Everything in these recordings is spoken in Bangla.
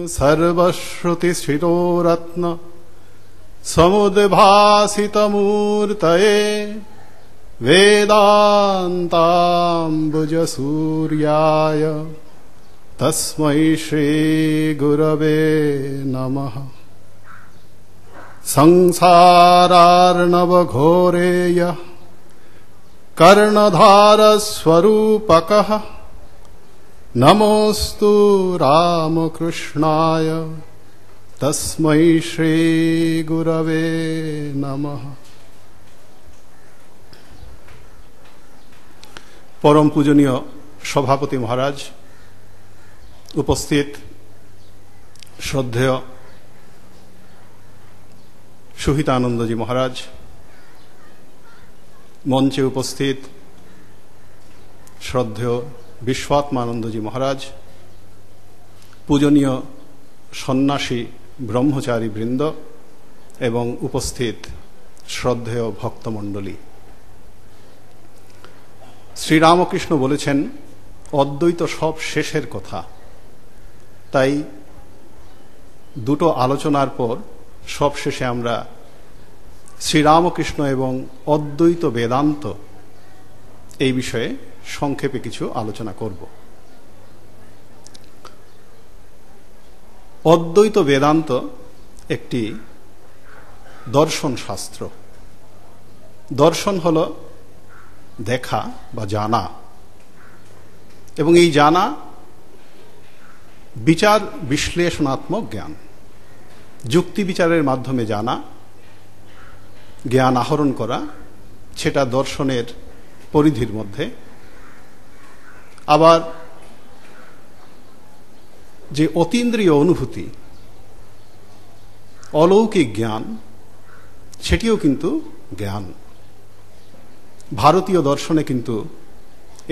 सर्वश्रुतिस्थितोरत्न समुद्भासितमूर्तये वेदान्ताम्बुजसूर्याय तस्मै श्रीगुरवे नमः। संसारार्णवघोरे यः कर्णधारस्वरूपकः नमोऽस्तु रामकृष्णाय तस्मै श्रीगुरवे नमः। परम पूजनीय सभापति महाराज, उपस्थित श्रद्धेय सुहितानंद जी महाराज, मंचे उपस्थित श्रद्धेय विश्वात्मानंद जी महाराज, पूजनीय सन्यासी ब्रह्मचारी बृंद एवं उपस्थित श्रद्धेय भक्तमंडली, श्रीरामकृष्ण बोलेছেন অদ্বৈত সব শেষের কথা। তাই দুটো আলোচনার পর সব শেষে আমরা শ্রীরামকৃষ্ণ এবং অদ্বৈত বেদান্ত এই বিষয়ে সংক্ষেপে কিছু আলোচনা করব। অদ্বৈত বেদান্ত একটি দর্শন শাস্ত্র। দর্শন হলো দেখা বা জানা, এবং এই জানা বিচার বিশ্লেষণাত্মক জ্ঞান, যুক্তি বিচারের মাধ্যমে জানা, জ্ঞান আহরণ করা, সেটা দর্শনের পরিধির মধ্যে। আবার যে অতীন্দ্রিয় অনুভূতি, অলৌকিক জ্ঞান, সেটিও কিন্তু জ্ঞান। ভারতীয় দর্শনে কিন্তু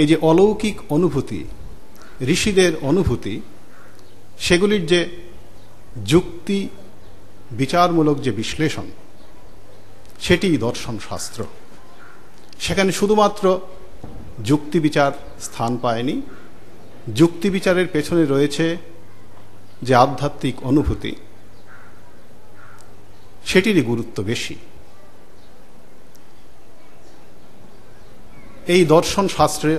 এই যে অলৌকিক অনুভূতি, ঋষিদের অনুভূতি, সেগুলির যে যুক্তি বিচারমূলক যে বিশ্লেষণ, সেটি দর্শন শাস্ত্র। সেখানে শুধুমাত্র যুক্তি বিচার স্থান পায়নি, যুক্তি বিচারের পেছনে রয়েছে যে আধ্যাত্মিক অনুভূতি, সেটিরই গুরুত্ব বেশি। এই দর্শন শাস্ত্রে,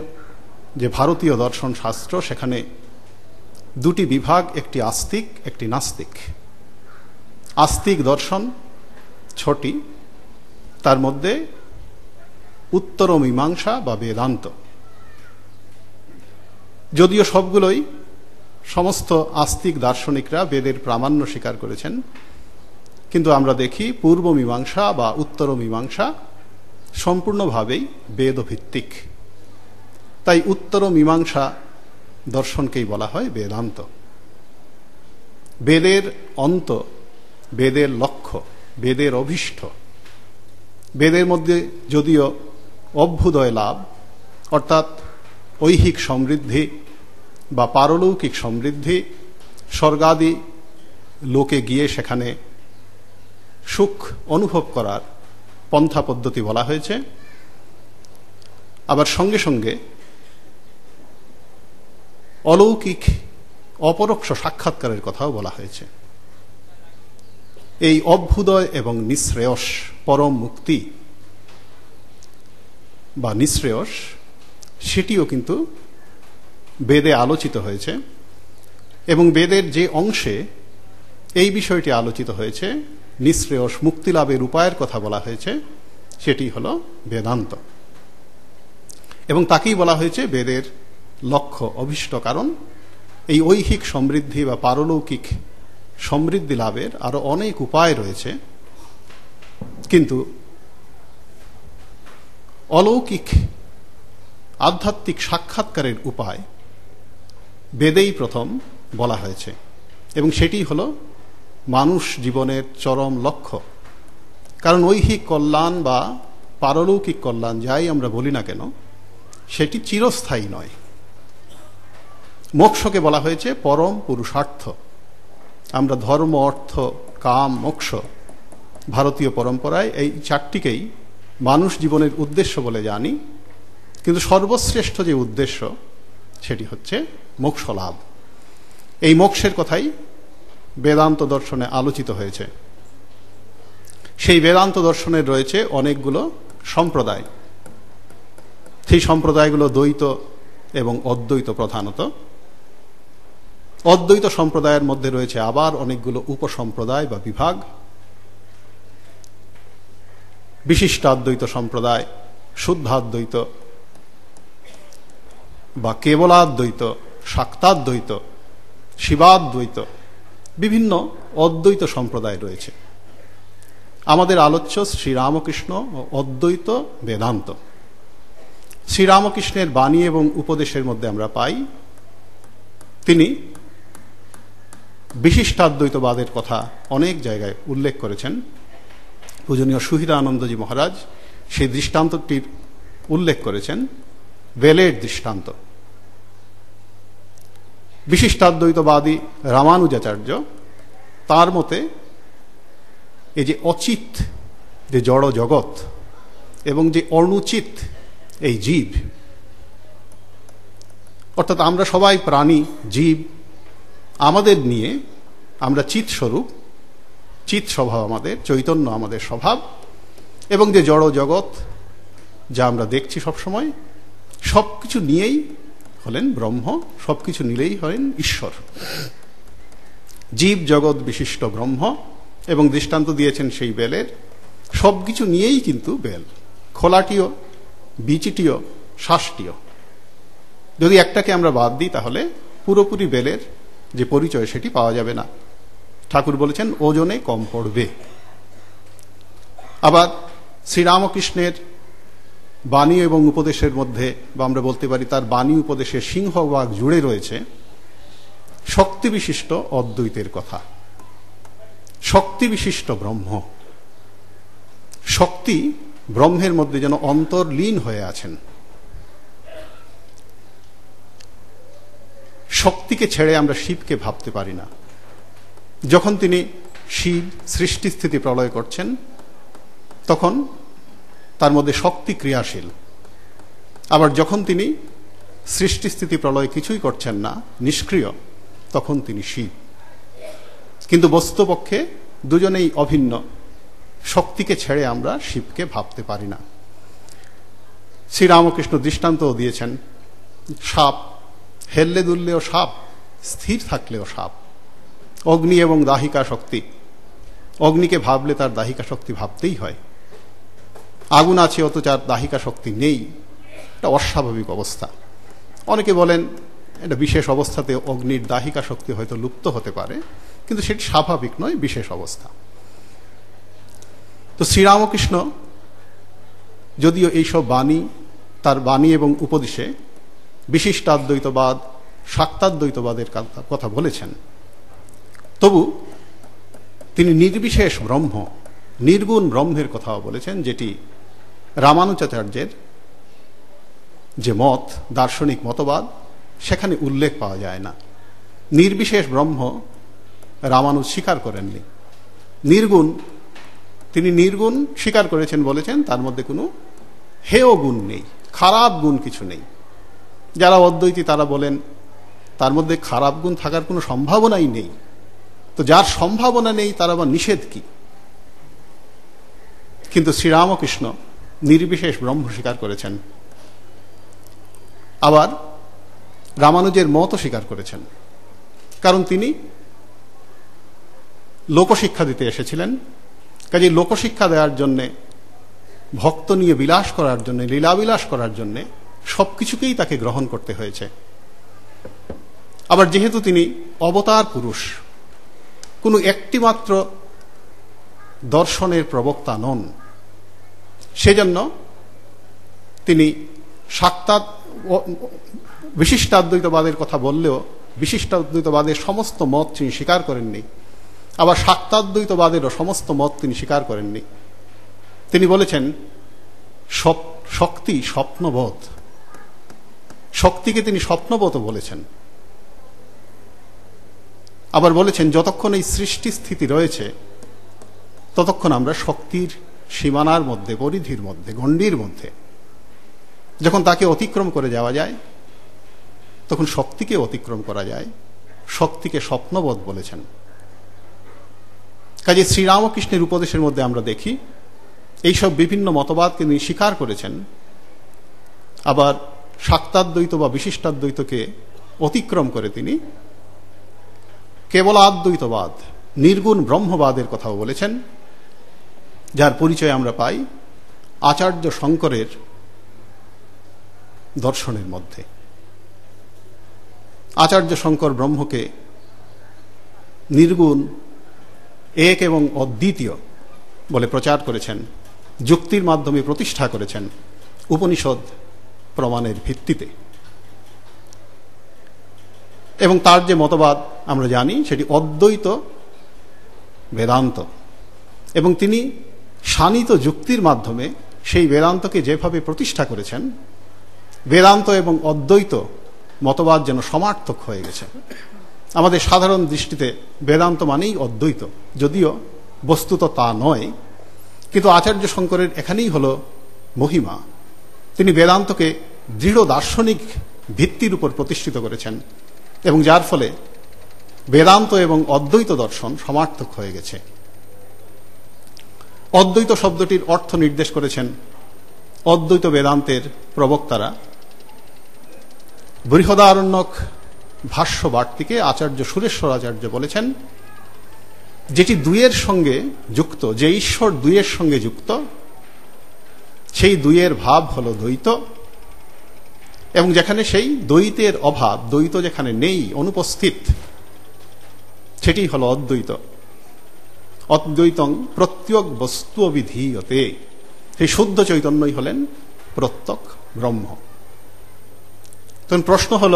যে ভারতীয় দর্শন শাস্ত্র, সেখানে দুটি বিভাগ, একটি আস্তিক, একটি নাস্তিক। আস্তিক দর্শন ছটি, তার মধ্যে উত্তর মীমাংসা বা বেদান্ত। যদিও সবগুলোই, সমস্ত আস্তিক দার্শনিকরা বেদের প্রামাণ্য স্বীকার করেছেন, কিন্তু আমরা দেখি পূর্ব মীমাংসা বা উত্তর মীমাংসা সম্পূর্ণভাবেই বেদভিত্তিক। তাই উত্তর মীমাংসা দর্শনকেই বলা হয় বেদান্ত। বেদের অন্ত, বেদের লক্ষ্য, বেদের অভীষ্ট, বেদের মধ্যে যদিও অভ্যুদয় লাভ, অর্থাৎ ঐহিক সমৃদ্ধি বা পারলৌকিক সমৃদ্ধি, স্বর্গাদি লোকে গিয়ে সেখানে সুখ অনুভব করার পন্থা পদ্ধতি বলা হয়েছে, আবার সঙ্গে সঙ্গে অলৌকিক অপরোক্ষ সাক্ষাৎকারের কথাও বলা হয়েছে। এই অভ্যুদয় এবং নিঃশ্রেয়স, পরম মুক্তি বা নিঃশ্রেয়স, সেটিও কিন্তু বেদে আলোচিত হয়েছে। এবং বেদের যে অংশে এই বিষয়টি আলোচিত হয়েছে, নিঃশ্রেয়স মুক্তি লাভের উপায়ের কথা বলা হয়েছে, সেটি হলো বেদান্ত। এবং তাকেই বলা হয়েছে বেদের লক্ষ্য, অভীষ্ট। কারণ এই ঐহিক সমৃদ্ধি বা পারলৌকিক সমৃদ্ধি লাভের আরো অনেক উপায় রয়েছে, কিন্তু অলৌকিক আধ্যাত্মিক সাক্ষাৎকারের উপায় বেদেই প্রথম বলা হয়েছে, এবং সেটি হলো মানুষ জীবনের চরম লক্ষ্য। কারণ ঐহিক কল্যাণ বা পারলৌকিক কল্যাণ যাই আমরা বলি না কেন, সেটি চিরস্থায়ী নয়। মোক্ষকে বলা হয়েছে পরম পুরুষার্থ। আমরা ধর্ম, অর্থ, কাম, মোক্ষ, ভারতীয় পরম্পরায় এই চারটিকেই মানুষ জীবনের উদ্দেশ্য বলে জানি, কিন্তু সর্বশ্রেষ্ঠ যে উদ্দেশ্য সেটি হচ্ছে মোক্ষ লাভ। এই মোক্ষের কথাই বেদান্ত দর্শনে আলোচিত হয়েছে। সেই বেদান্ত দর্শনের রয়েছে অনেকগুলো সম্প্রদায়। সেই সম্প্রদায়গুলো দ্বৈত এবং অদ্বৈত প্রধানত। অদ্বৈত সম্প্রদায়ের মধ্যে রয়েছে আবার অনেকগুলো উপসম্প্রদায় বা বিভাগ। বিশিষ্টাদ্বৈত সম্প্রদায়, শুদ্ধাদ্বৈত বা কেবলাদ্বৈত, শাক্তাদ্বৈত, শিবাদ্বৈত, বিভিন্ন অদ্বৈত সম্প্রদায় রয়েছে। আমাদের আলোচ্য শ্রীরামকৃষ্ণ ও অদ্বৈত বেদান্ত। শ্রীরামকৃষ্ণের বাণী এবং উপদেশের মধ্যে আমরা পাই তিনি বিশিষ্টাদ্বৈতবাদের কথা অনেক জায়গায় উল্লেখ করেছেন। পূজনীয় সুহিদানন্দজি মহারাজ সেই দৃষ্টান্তটির উল্লেখ করেছেন, বেলের দৃষ্টান্ত। বিশিষ্টাদ্বৈতবাদী রামানুজাচার্য তার মতে এই যে অচিত যে জড় জগৎ এবং যে অনুচিত এই জীব, অর্থাৎ আমরা সবাই প্রাণী, জীব, আমাদের নিয়ে আমরা চিৎ স্বরূপ, চিৎ স্বভাব আমাদের, চৈতন্য আমাদের স্বভাব, এবং যে জড় জগৎ যা আমরা দেখছি সবসময়, সব কিছু নিয়েই হলেন ব্রহ্ম, সব কিছু নিলেই হলেন ঈশ্বর। জীব জগৎ বিশিষ্ট ব্রহ্ম, এবং দৃষ্টান্ত দিয়েছেন সেই বেলের। সব কিছু নিয়েই কিন্তু বেল, খোলাটিও, বিচিটিও, শ্বাসটিও। যদি একটাকে আমরা বাদ দিই তাহলে পুরোপুরি বেলের যে পরিচয় সেটি পাওয়া যাবে না। ঠাকুর বলেছেন ওজনে কম পড়বে। আবার শ্রীরামকৃষ্ণের বাণী এবং উপদেশের মধ্যে, বা আমরা বলতে পারি তার বাণী উপদেশের সিংহভাগ জুড়ে রয়েছে শক্তি বিশিষ্ট অদ্বৈতের কথা। শক্তি বিশিষ্ট ব্রহ্ম, শক্তি ব্রহ্মের মধ্যে যেন অন্তর্লীন হয়ে আছেন। শক্তিকে ছেড়ে আমরা শিবকে ভাবতে পারি না। যখন তিনি শিব সৃষ্টি স্থিতি প্রলয় করছেন তখন তার মধ্যে শক্তি ক্রিয়াশীল। আবার যখন তিনি সৃষ্টি স্থিতি প্রলয় কিছুই করছেন না, নিষ্ক্রিয়, তখন তিনি শিব। কিন্তু বস্তুপক্ষে দুজনেই অভিন্ন। শক্তিকে ছেড়ে আমরা শিবকে ভাবতে পারি না। শ্রীরামকৃষ্ণ দৃষ্টান্তও দিয়েছেন, সাপ হেললে দুললেও সাপ, স্থির থাকলেও সাপ। অগ্নি এবং দাহিকা শক্তি, অগ্নিকে ভাবলে তার দাহিকা শক্তি ভাবতেই হয়। আগুন আছে অথচ আর দাহিকা শক্তি নেই, এটা অস্বাভাবিক অবস্থা। অনেকে বলেন এটা বিশেষ অবস্থাতে অগ্নির দাহিকা শক্তি হয়তো লুপ্ত হতে পারে, কিন্তু সেটি স্বাভাবিক নয়, বিশেষ অবস্থা। তো শ্রীরামকৃষ্ণ যদিও এইসব বাণী, তার বাণী এবং উপদেশে বিশিষ্টাদ্বৈতবাদ, শাক্তাদ্বৈতবাদের কথা বলেছেন, তবু তিনি নির্বিশেষ ব্রহ্ম, নির্গুণ ব্রহ্মের কথাও বলেছেন, যেটি রামানুজাচার্যের যে মত, দার্শনিক মতবাদ, সেখানে উল্লেখ পাওয়া যায় না। নির্বিশেষ ব্রহ্ম রামানুজ স্বীকার করেননি। নির্গুণ, তিনি নির্গুণ স্বীকার করেছেন, বলেছেন তার মধ্যে কোনো হেয় গুণ নেই, খারাপ গুণ কিছু নেই। যারা অদ্বৈতী তারা বলেন তার মধ্যে খারাপ গুণ থাকার কোনো সম্ভাবনাই নেই। তো যার সম্ভাবনা নেই তার আবার নিষেধ কি? কিন্তু শ্রীরামকৃষ্ণ নির্বিশেষ ব্রহ্ম স্বীকার করেছেন, আবার রামানুজের মতও স্বীকার করেছেন। কারণ তিনি লোকশিক্ষা দিতে এসেছিলেন। কাজে লোকশিক্ষা দেওয়ার জন্যে, ভক্ত নিয়ে বিলাস করার জন্যে, লীলাবিলাস করার জন্যে সবকিছুকেই তাকে গ্রহণ করতে হয়েছে। আবার যেহেতু তিনি অবতার পুরুষ, কোনো একটিমাত্র দর্শনের প্রবক্তা নন, সেজন্য তিনি বিশিষ্টাদ্বৈতবাদের কথা বললেও বিশিষ্টাদ্বৈতবাদের সমস্ত মত তিনি স্বীকার করেননি। আবার শাক্তাদ্বৈতবাদেরও সমস্ত মত তিনি স্বীকার করেননি। তিনি বলেছেন শক্তি স্বপ্নবোধ, শক্তিকে তিনি স্বপ্নবোধ বলেছেন। আবার বলেছেন যতক্ষণ এই সৃষ্টি স্থিতি রয়েছে ততক্ষণ আমরা শক্তির সীমানার মধ্যে, পরিধির মধ্যে, গণ্ডির মধ্যে। যখন তাকে অতিক্রম করে যাওয়া যায় তখন শক্তিকে অতিক্রম করা যায়। শক্তিকে স্বপ্নবোধ বলেছেন। কাজে শ্রীরামকৃষ্ণের উপদেশের মধ্যে আমরা দেখি এইসব বিভিন্ন মতবাদকে তিনি স্বীকার করেছেন, আবার শাক্তাদ্বৈত বা বিশিষ্টাদ্বৈতকে অতিক্রম করে তিনি কেবলাদ্বৈতবাদ, নির্গুণ ব্রহ্মবাদের কথাও বলেছেন, যার পরিচয় আমরা পাই আচার্য শঙ্করের দর্শনের মধ্যে। আচার্য শঙ্কর ব্রহ্মকে নির্গুণ, এক এবং অদ্বিতীয় বলে প্রচার করেছেন, যুক্তির মাধ্যমে প্রতিষ্ঠা করেছেন উপনিষদ প্রমাণের ভিত্তিতে। এবং তার যে মতবাদ আমরা জানি সেটি অদ্বৈত বেদান্ত, এবং তিনি শানিত যুক্তির মাধ্যমে সেই বেদান্তকে যেভাবে প্রতিষ্ঠা করেছেন, বেদান্ত এবং অদ্বৈত মতবাদ যেন সমার্থক হয়ে গেছে। আমাদের সাধারণ দৃষ্টিতে বেদান্ত মানেই অদ্বৈত, যদিও বস্তুত তা নয়, কিন্তু আচার্য শঙ্করের এখানেই হলো মহিমা। তিনি বেদান্তকে দৃঢ় দার্শনিক ভিত্তির উপর প্রতিষ্ঠিত করেছেন, এবং যার ফলে বেদান্ত এবং অদ্বৈত দর্শন সমার্থক হয়ে গেছে। অদ্বৈত শব্দটির অর্থ নির্দেশ করেছেন অদ্বৈত বেদান্তের প্রবক্তারা। বৃহদারণ্যক ভাষ্য বার্তিকে আচার্য সুরেশ্বর আচার্য বলেছেন, যেটি দুইয়ের সঙ্গে যুক্ত, যে ঈশ্বর দুইয়ের সঙ্গে যুক্ত, সেই দুইয়ের ভাব হল দ্বৈত, এবং যেখানে সেই দ্বৈতের অভাব, দ্বৈত যেখানে নেই, অনুপস্থিত, সেটি হল অদ্বৈত। অদ্বৈতং প্রত্যক বস্তু অবিধীয়তে, সেই শুদ্ধ চৈতন্যই হলেন প্রত্যক ব্রহ্ম। তখন প্রশ্ন হল,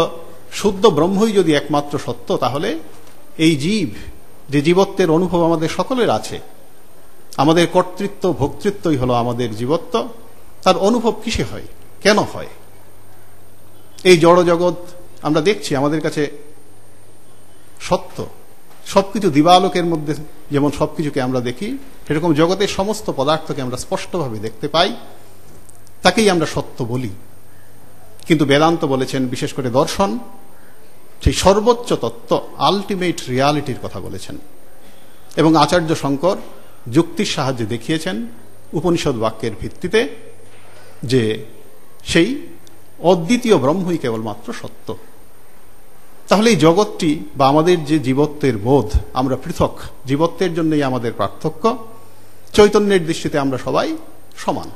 শুদ্ধ ব্রহ্মই যদি একমাত্র সত্য, তাহলে এই জীব, যে জীবত্বের অনুভব আমাদের সকলের আছে, আমাদের কর্তৃত্ব ভোক্তৃত্বই হলো আমাদের জীবত্ব, তার অনুভব কিসে হয়, কেন হয়? এই জড় জগৎ আমরা দেখছি আমাদের কাছে সত্য, সবকিছু দিবালোকের মধ্যে যেমন সবকিছুকে আমরা দেখি, সেরকম জগতের সমস্ত পদার্থকে আমরা স্পষ্টভাবে দেখতে পাই, তাকেই আমরা সত্য বলি। কিন্তু বেদান্ত বলেছেন, বিশেষ করে দর্শন, সেই সর্বোচ্চ তত্ত্ব, আলটিমেট রিয়ালিটির কথা বলেছেন। এবং আচার্য শঙ্কর যুক্তির সাহায্যে দেখিয়েছেন উপনিষদ বাক্যের ভিত্তিতে যে সেই অদ্বিতীয় ব্রহ্মই কেবলমাত্র সত্য। তাহলে এই জগৎটি বা আমাদের যে জীবত্বের বোধ, আমরা পৃথক, জীবত্বের জন্যই আমাদের পার্থক্য, চৈতন্যের দৃষ্টিতে আমরা সবাই সমান।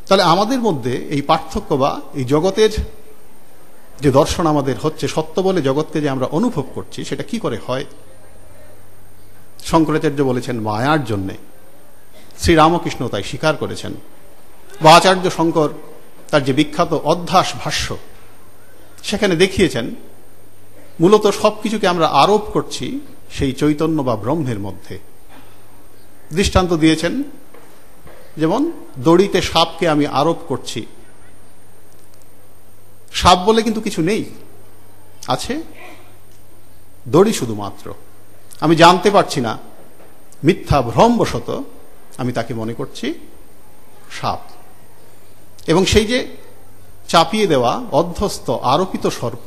তাহলে আমাদের মধ্যে এই পার্থক্য বা এই জগতের যে দর্শন আমাদের হচ্ছে, সত্য বলে জগৎকে যে আমরা অনুভব করছি, সেটা কি করে হয়? শঙ্করাচার্য বলেছেন মায়ার জন্যে, শ্রীরামকৃষ্ণ তাই স্বীকার করেছেন। বা আচার্য শঙ্কর তার যে বিখ্যাত অধ্যাস ভাষ্য, সেখানে দেখিয়েছেন মূলত সবকিছুকে আমরা আরোপ করছি সেই চৈতন্য বা ব্রহ্মের মধ্যে। দৃষ্টান্ত দিয়েছেন, যেমন দড়িতে সাপকে আমি আরোপ করছি, সাপ বলে কিন্তু কিছু নেই, আছে দড়ি শুধুমাত্র। আমি জানতে পারছি না, মিথ্যা ভ্রমবশত আমি তাকে মনে করছি সাপ। এবং সেই যে চাপিয়ে দেওয়া অধ্যস্ত আরোপিত সর্প,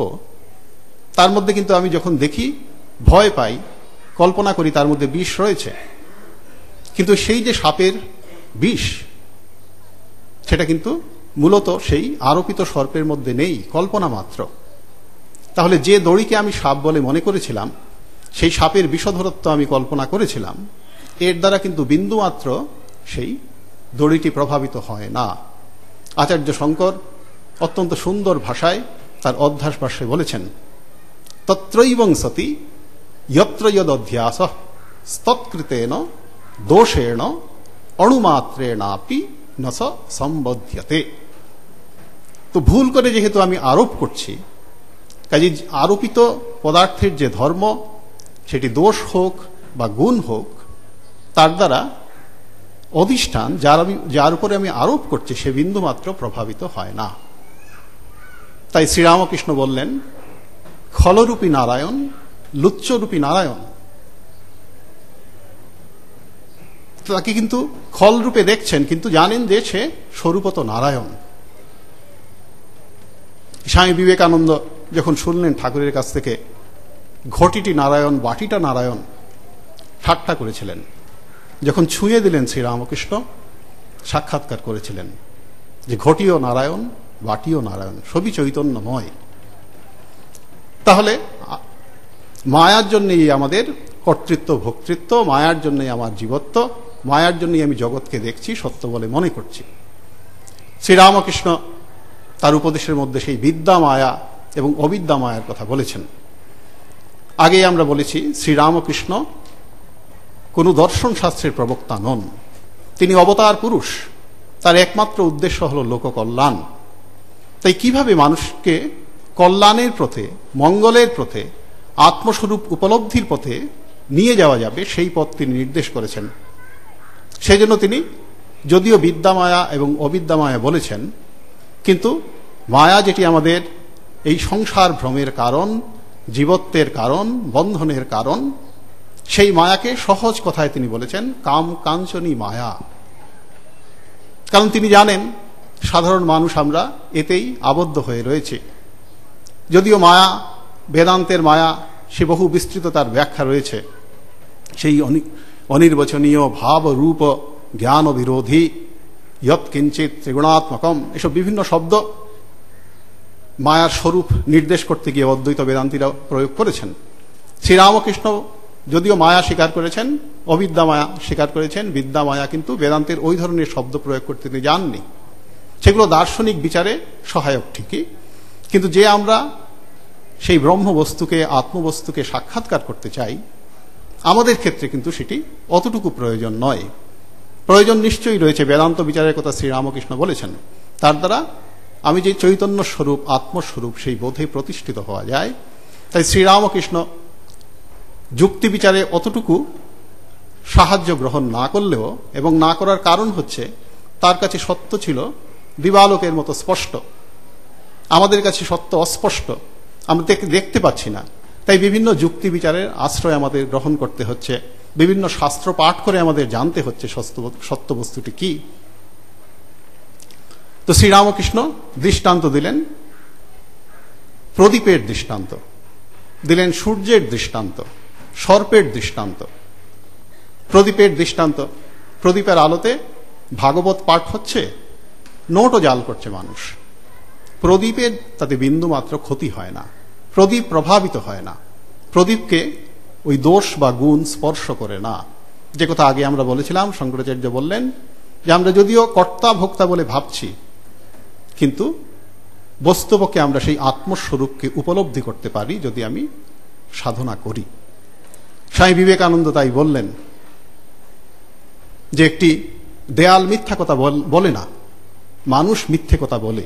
তার মধ্যে কিন্তু আমি যখন দেখি ভয় পাই, কল্পনা করি তার মধ্যে বিষ রয়েছে, কিন্তু সেই যে সাপের বিষ, সেটা কিন্তু মূলত সেই আরোপিত সর্পের মধ্যে নেই, কল্পনা মাত্র। তাহলে যে দড়িকে আমি সাপ বলে মনে করেছিলাম, সেই সাপের বিষধরত্ব আমি কল্পনা করেছিলাম, এর দ্বারা কিন্তু বিন্দুমাত্র সেই দড়িটি প্রভাবিত হয় না। আচার্য শঙ্কর অত্যন্ত সুন্দর ভাষায় তার অধ্যাস ভাষ্যে বলেছেন, তত্রৈবং সতি যত্র যদধ্যাস তৎকৃতেন দোষেণ অণুমাত্রেণাপি ন স সম্বধ্যতে। তো ভুল করে যেহেতু আমি আরোপ করছি, কাজে আরোপিত পদার্থের যে ধর্ম, সেটি দোষ হোক বা গুণ হোক, তার দ্বারা অধিষ্ঠান যার উপরে আমি আরোপ করছি, সে বিন্দুমাত্র প্রভাবিত হয় না। তাই শ্রীরামকৃষ্ণ বললেন, খলরূপী নারায়ণ লুচ্চরূপী নারায়ণ। তাকে কিন্তু খল রূপে দেখছেন, কিন্তু জানেন যে সে স্বরূপত নারায়ণ। স্বামী বিবেকানন্দ যখন শুনলেন ঠাকুরের কাছ থেকে ঘটিটি নারায়ণ, বাটিটা নারায়ণ, ঠাট্টা করেছিলেন। যখন ছুঁয়ে দিলেন শ্রীরামকৃষ্ণ সাক্ষাৎকার করেছিলেন যে ঘটিও নারায়ণ, বাটিও নারায়ণ, সবই চৈতন্যময়। তাহলে মায়ার জন্যই আমাদের কর্তৃত্ব, ভোক্তৃত্ব, মায়ার জন্যই আমার জীবত্ব, মায়ার জন্যই আমি জগৎকে দেখছি, সত্য বলে মনে করছি। শ্রীরামকৃষ্ণ তার উপদেশের মধ্যে সেই বিদ্যা মায়া এবং অবিদ্যা মায়ার কথা বলেছেন। আগেই আমরা বলেছি শ্রীরামকৃষ্ণ কোনো দর্শন শাস্ত্রের প্রবক্তা নন, তিনি অবতার পুরুষ, তার একমাত্র উদ্দেশ্য হল লোককল্যাণ। তাই কিভাবে মানুষকে কল্যাণের পথে, মঙ্গলের পথে, আত্মস্বরূপ উপলব্ধির পথে নিয়ে যাওয়া যাবে সেই পথ তিনি নির্দেশ করেছেন। সেই জন্য তিনি যদিও বিদ্যামায়া এবং অবিদ্যামায়া বলেছেন, কিন্তু মায়া যেটি আমাদের এই সংসার ভ্রমের কারণ, জীবত্বের কারণ, বন্ধনের কারণ, সেই মায়াকে সহজ কথায় তিনি বলেছেন কাম কাঞ্চনী মায়া। কারণ তিনি জানেন সাধারণ মানুষ আমরা এতেই আবদ্ধ হয়ে রয়েছে। যদিও মায়া, বেদান্তের মায়া, সে বহু বিস্তৃত তার ব্যাখ্যা রয়েছে। সেই অনির্বচনীয় ভাব রূপ জ্ঞান বিরোধী ইয়ৎ কিঞ্চিত ত্রিগুণাত্মকম, এসব বিভিন্ন শব্দ মায়ার স্বরূপ নির্দেশ করতে গিয়ে অদ্বৈত বেদান্তীরা প্রয়োগ করেছেন। শ্রীরামকৃষ্ণ যদিও মায়া স্বীকার করেছেন, অবিদ্যা মায়া স্বীকার করেছেন, বিদ্যা মায়া কিন্তু বেদান্তের ওই ধরনের শব্দ প্রয়োগ করতে তিনি যাননি। সেগুলো দার্শনিক বিচারে সহায়ক ঠিকই, কিন্তু যে আমরা সেই ব্রহ্মবস্তুকে, আত্মবস্তুকে সাক্ষাৎকার করতে চাই, আমাদের ক্ষেত্রে কিন্তু সেটি অতটুকু প্রয়োজন নয়। প্রয়োজন নিশ্চয়ই রয়েছে, বেদান্ত বিচারের কথা শ্রীরামকৃষ্ণ বলেছেন। তার দ্বারা আমি যে চৈতন্য স্বরূপ, আত্মস্বরূপ, সেই বোধে প্রতিষ্ঠিত হওয়া যায়। তাই শ্রীরামকৃষ্ণ যুক্তি বিচারে অতটুকু সাহায্য গ্রহণ না করলেও, এবং না করার কারণ হচ্ছে তার কাছে সত্য ছিল দিবালোকের মতো স্পষ্ট, আমাদের কাছে সত্য অস্পষ্ট, আমরা দেখতে পাচ্ছি না। তাই বিভিন্ন যুক্তি বিচারের আশ্রয় আমাদের গ্রহণ করতে হচ্ছে, বিভিন্ন শাস্ত্র পাঠ করে আমাদের জানতে হচ্ছে সত্য বস্তুটি কি। তো শ্রীরামকৃষ্ণ দৃষ্টান্ত দিলেন, প্রদীপের দৃষ্টান্ত দিলেন, সূর্যের দৃষ্টান্ত, সর্পের দৃষ্টান্ত। প্রদীপের দৃষ্টান্ত, প্রদীপের আলোতে ভাগবত পাঠ হচ্ছে, নোটও জাল করছে মানুষ। প্রদীপের তাতে বিন্দু মাত্র ক্ষতি হয় না, প্রদীপ প্রভাবিত হয় না, প্রদীপকে ওই দোষ বা গুণ স্পর্শ করে না। যে কথা আগে আমরা বলেছিলাম, শঙ্করাচার্য বললেন যে আমরা যদিও কর্তা ভোক্তা বলে ভাবছি, কিন্তু বস্তুপক্ষে আমরা সেই আত্মস্বরূপকে উপলব্ধি করতে পারি যদি আমি সাধনা করি। স্বামী বিবেকানন্দ তাই বললেন যে একটি দেয়াল মিথ্যা কথা বলে না, মানুষ মিথ্যে কথা বলে।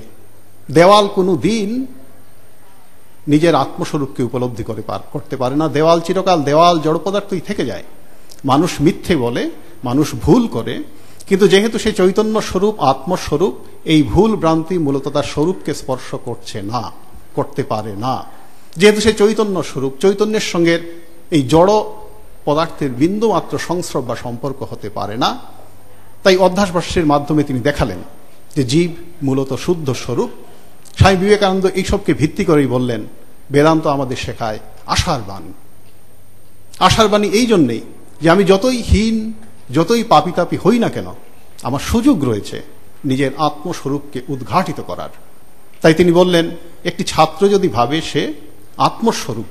দেওয়াল কোনো দিন নিজের আত্মস্বরূপকে উপলব্ধি করতে পারে না। দেওয়াল চিরকাল দেওয়াল, জড় পদার্থই থেকে যায়। মানুষ মিথ্যে বলে, মানুষ ভুল করে, কিন্তু যেহেতু সে চৈতন্য স্বরূপ, আত্মস্বরূপ, এই ভুল ভ্রান্তি মূলত তার স্বরূপকে স্পর্শ করছে না, করতে পারে না। যেহেতু সে চৈতন্য স্বরূপ, চৈতন্যের সঙ্গে এই জড় পদার্থের বিন্দু মাত্র সংস্রব বা সম্পর্ক হতে পারে না। তাই অধ্যাস ভাষ্যের মাধ্যমে তিনি দেখালেন যে জীব মূলত শুদ্ধ স্বরূপ। স্বামী বিবেকানন্দ এইসবকে ভিত্তি করেই বললেন বেদান্ত আমাদের শেখায় আশার বাণী। আশার বাণী এই জন্যেই যে আমি যতই হীন, যতই পাপিতাপি হই না কেন, আমার সুযোগ রয়েছে নিজের আত্মস্বরূপকে উদ্ঘাটিত করার। তাই তিনি বললেন একটি ছাত্র যদি ভাবে সে আত্মস্বরূপ,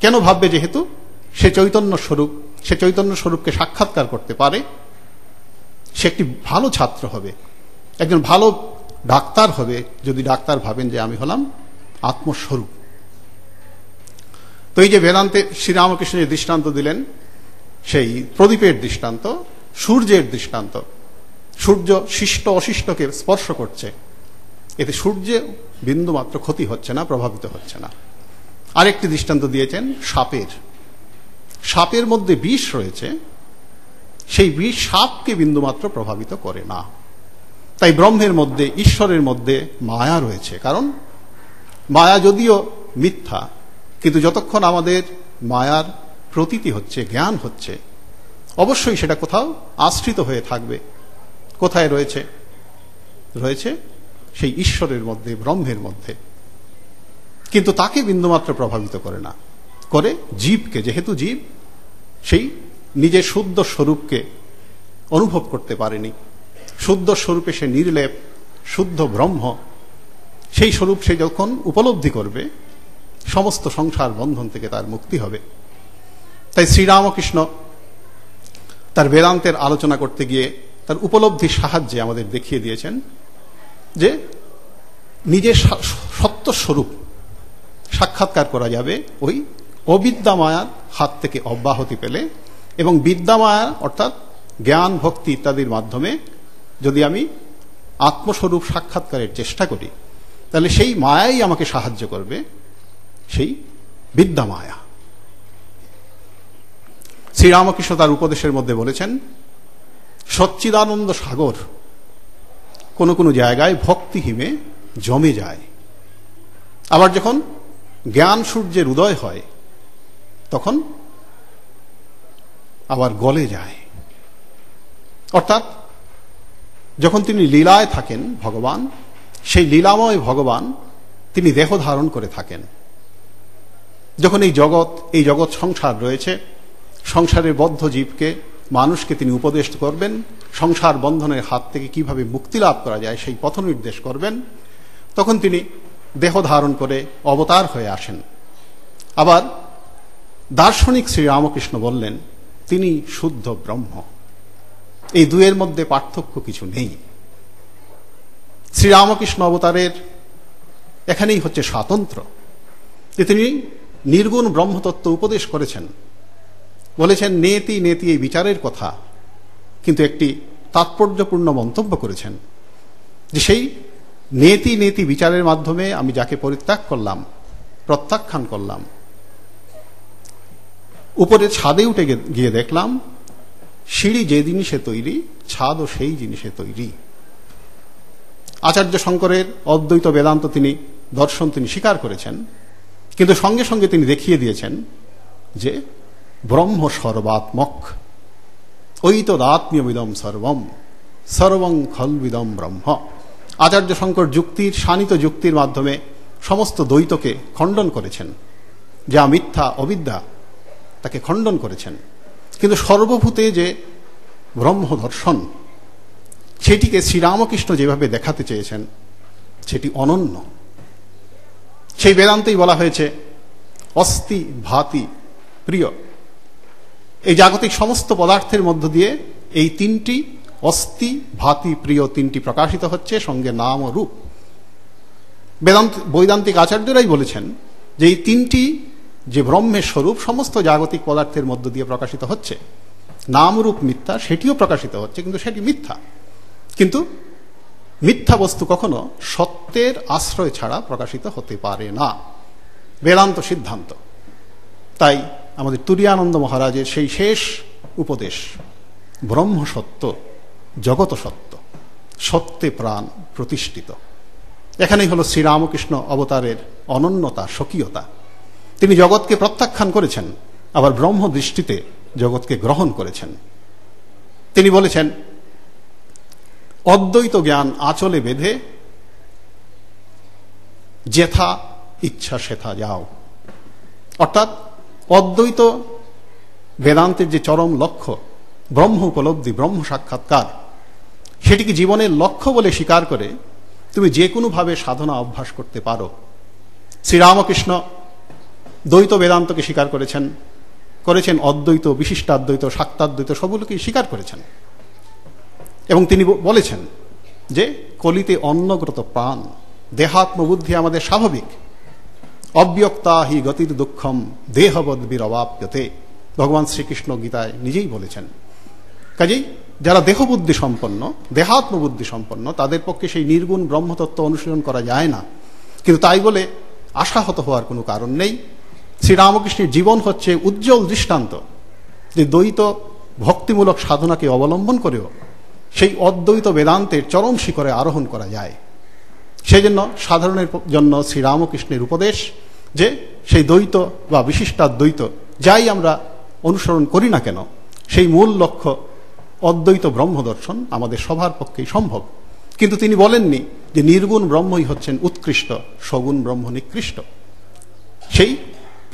কেন ভাববে? যেহেতু সে চৈতন্য স্বরূপ, সে চৈতন্য স্বরূপকে সাক্ষাৎকার করতে পারে, সে একটি ভালো ছাত্র হবে, একজন ভালো ডাক্তার হবে যদি ডাক্তার ভাবেন যে আমি হলাম আত্মস্বরূপ। তো এই যে বেদান্তে শ্রীরামকৃষ্ণ যে দৃষ্টান্ত দিলেন, সেই প্রদীপের দৃষ্টান্ত, সূর্যের দৃষ্টান্ত। সূর্য শিষ্ট অশিষ্টকে স্পর্শ করছে, এতে সূর্যে বিন্দু মাত্র ক্ষতি হচ্ছে না, প্রভাবিত হচ্ছে না। আরেকটি দৃষ্টান্ত দিয়েছেন সাপের। সাপের মধ্যে বিষ রয়েছে, সেই বিষ সাপকে বিন্দুমাত্র প্রভাবিত করে না। তাই ব্রহ্মের মধ্যে, ঈশ্বরের মধ্যে মায়া রয়েছে। কারণ মায়া যদিও মিথ্যা, কিন্তু যতক্ষণ আমাদের মায়ার প্রতীতি হচ্ছে, জ্ঞান হচ্ছে, অবশ্যই সেটা কোথাও আশ্রিত হয়ে থাকবে। কোথায় রয়েছে? রয়েছে সেই ঈশ্বরের মধ্যে, ব্রহ্মের মধ্যে। কিন্তু তাকে বিন্দুমাত্র প্রভাবিত করে না, করে জীবকে। যেহেতু জীব সেই নিজের শুদ্ধ স্বরূপকে অনুভব করতে পারেনি। শুদ্ধ স্বরূপে সে নির্লেপ, শুদ্ধ ব্রহ্ম, সেই স্বরূপ সে যখন উপলব্ধি করবে, সমস্ত সংসার বন্ধন থেকে তার মুক্তি হবে। তাই শ্রীরামকৃষ্ণ তার বেদান্তের আলোচনা করতে গিয়ে তার উপলব্ধির সাহায্যে আমাদের দেখিয়ে দিয়েছেন যে নিজের সত্য স্বরূপ সাক্ষাৎকার করা যাবে ওই অবিদ্যামায়ার হাত থেকে অব্যাহতি পেলে, এবং বিদ্যামায়া অর্থাৎ জ্ঞান, ভক্তি ইত্যাদির মাধ্যমে যদি আমি আত্মস্বরূপ সাক্ষাৎকারের চেষ্টা করি, তাহলে সেই মায়াই আমাকে সাহায্য করবে, সেই বিদ্যামায়া। শ্রীরামকৃষ্ণ তার উপদেশের মধ্যে বলেছেন, সচ্চিদানন্দ সাগর কোনো কোনো জায়গায় ভক্তিহীনে জমে যায়, আবার যখন জ্ঞান সূর্যের উদয় হয় তখন আবার গলে যায়। অর্থাৎ যখন তিনি লীলায় থাকেন ভগবান, সেই লীলাময় ভগবান তিনি দেহ ধারণ করে থাকেন। যখন এই জগৎ সংসার রয়েছে, সংসারের বদ্ধ জীবকে, মানুষকে তিনি উপদেশ করবেন, সংসার বন্ধনের হাত থেকে কিভাবে মুক্তি লাভ করা যায় সেই পথ নির্দেশ করবেন, তখন তিনি দেহ ধারণ করে অবতার হয়ে আসেন। আবার দার্শনিক শ্রীরামকৃষ্ণ বললেন তিনি শুদ্ধ ব্রহ্ম। এই দুয়ের মধ্যে পার্থক্য কিছু নেই। শ্রীরামকৃষ্ণ অবতারের এখানেই হচ্ছে স্বাতন্ত্র্য, যে তিনি নির্গুণ ব্রহ্মতত্ত্ব উপদেশ করেছেন, বলেছেন নেতি নেতি এই বিচারের কথা, কিন্তু একটি তাৎপর্যপূর্ণ মন্তব্য করেছেন যে সেই নেতি নেতি বিচারের মাধ্যমে আমি যাকে পরিত্যাগ করলাম, প্রত্যাখ্যান করলাম, উপরে ছাদে উঠে গিয়ে দেখলাম সিঁড়ি যে জিনিসে তৈরি, ছাদও সেই জিনিসে তৈরি। আচার্য শঙ্করের অদ্বৈত বেদান্ত দর্শন তিনি স্বীকার করেছেন, কিন্তু সঙ্গে সঙ্গে তিনি দেখিয়ে দিয়েছেন যে ব্রহ্ম সর্বাত্মক, ঐতদাত্ম্যবিদম সর্বম সর্বং খলবিদম ব্রহ্ম। আচার্য শঙ্কর শানিত যুক্তির মাধ্যমে সমস্ত দ্বৈতকে খণ্ডন করেছেন, যা মিথ্যা অবিদ্যা তাকে খণ্ডন করেছেন। কিন্তু সর্বভূতে যে ব্রহ্ম দর্শন, সেটিকে শ্রীরামকৃষ্ণ যেভাবে দেখাতে চেয়েছেন সেটি অনন্য। সেই বেদান্তেই বলা হয়েছে অস্তি ভাতি প্রিয়। এই জাগতিক সমস্ত পদার্থের মধ্য দিয়ে এই তিনটি অস্তি ভাতি প্রিয় তিনটি প্রকাশিত হচ্ছে, সঙ্গে নাম ও রূপ। বৈদান্তিক আচার্যরাই বলেছেন যে এই তিনটি যে ব্রহ্মের স্বরূপ সমস্ত জাগতিক পদার্থের মধ্য দিয়ে প্রকাশিত হচ্ছে। নাম রূপ মিথ্যা, সেটিও প্রকাশিত হচ্ছে, কিন্তু সেটি মিথ্যা। কিন্তু মিথ্যা বস্তু কখনো সত্যের আশ্রয় ছাড়া প্রকাশিত হতে পারে না, বেদান্ত সিদ্ধান্ত। তাই আমাদের তুরীয়ানন্দ মহারাজের সেই শেষ উপদেশ, ব্রহ্ম সত্য জগৎ সত্য, সত্যে প্রাণ প্রতিষ্ঠিত, এখানেই হলো শ্রীরামকৃষ্ণ অবতারের অনন্যতা, স্বকীয়তা। তিনি জগৎকে প্রত্যাখ্যান করেছেন, আবার ব্রহ্ম দৃষ্টিতে জগৎকে গ্রহণ করেছেন। তিনি বলেছেন অদ্বৈত জ্ঞান আঁচলে বেঁধে যেথা ইচ্ছা সেথা যাও। অর্থাৎ অদ্বৈত বেদান্তের যে চরম লক্ষ্য, ব্রহ্ম উপলব্ধি, ব্রহ্ম সাক্ষাৎকার, সেটিকে জীবনের লক্ষ্য বলে স্বীকার করে তুমি যে কোনোভাবে সাধনা অভ্যাস করতে পারো। শ্রীরামকৃষ্ণ দ্বৈত বেদান্তকে স্বীকার করেছেন অদ্বৈত, বিশিষ্টাদ্বৈত, শাক্তাদ্বৈত সবগুলোকে স্বীকার করেছেন। এবং তিনি বলেছেন যে কলিতে অন্নগ্রত প্রাণ, দেহাত্মবুদ্ধি আমাদের স্বাভাবিক, অব্যক্তা হি গতির দুঃখম দেহবদ্বির অবাপ্যতে, ভগবান শ্রীকৃষ্ণ গীতায় নিজেই বলেছেন। কাজেই যারা দেহবুদ্ধি সম্পন্ন, দেহাত্মবুদ্ধি সম্পন্ন, তাদের পক্ষে সেই নির্গুণ ব্রহ্মতত্ত্ব অনুশীলন করা যায় না। কিন্তু তাই বলে আশাহত হওয়ার কোনো কারণ নেই। শ্রীরামকৃষ্ণের জীবন হচ্ছে উজ্জ্বল দৃষ্টান্ত যে দ্বৈত ভক্তিমূলক সাধনাকে অবলম্বন করেও সেই অদ্বৈত বেদান্তের চরম শিখরে আরোহণ করা যায়। সেই জন্য সাধারণের জন্য শ্রীরামকৃষ্ণের উপদেশ যে সেই দ্বৈত বা বিশিষ্টাদ্বৈত যাই আমরা অনুসরণ করি না কেন, সেই মূল লক্ষ্য অদ্বৈত ব্রহ্ম দর্শন আমাদের সবার পক্ষেই সম্ভব। কিন্তু তিনি বলেননি যে নির্গুণ ব্রহ্মই হচ্ছেন উৎকৃষ্ট, সগুণ ব্রহ্ম নিকৃষ্ট। সেই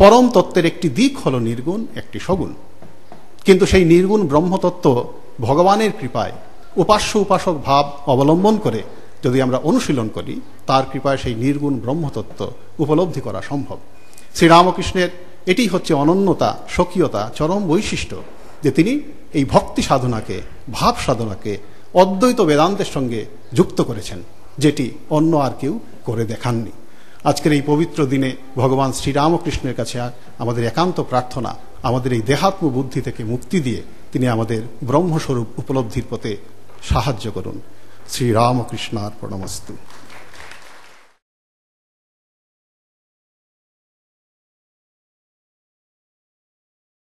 পরম তত্ত্বের একটি দিক হলো নির্গুণ, একটি সগুণ। কিন্তু সেই নির্গুণ ব্রহ্মতত্ত্ব ভগবানের কৃপায় উপাস্য উপাসক ভাব অবলম্বন করে যদি আমরা অনুশীলন করি, তার কৃপায় সেই নির্গুণ ব্রহ্মতত্ত্ব উপলব্ধি করা সম্ভব। শ্রীরামকৃষ্ণের এটি হচ্ছে অনন্যতা, স্বকীয়তা, চরম বৈশিষ্ট্য, যে তিনি এই ভক্তি সাধনাকে, ভাব সাধনাকে অদ্বৈত বেদান্তের সঙ্গে যুক্ত করেছেন, যেটি অন্য আর কেউ করে দেখাননি। আজকের এই পবিত্র দিনে ভগবান শ্রীরামকৃষ্ণের কাছে আমাদের একান্ত প্রার্থনা, আমাদের এই দেহাত্ম বুদ্ধি থেকে মুক্তি দিয়ে তিনি আমাদের ব্রহ্মস্বরূপ উপলব্ধির পথে সাহায্য করুন। শ্রীরামকৃষ্ণার্পণমস্তু।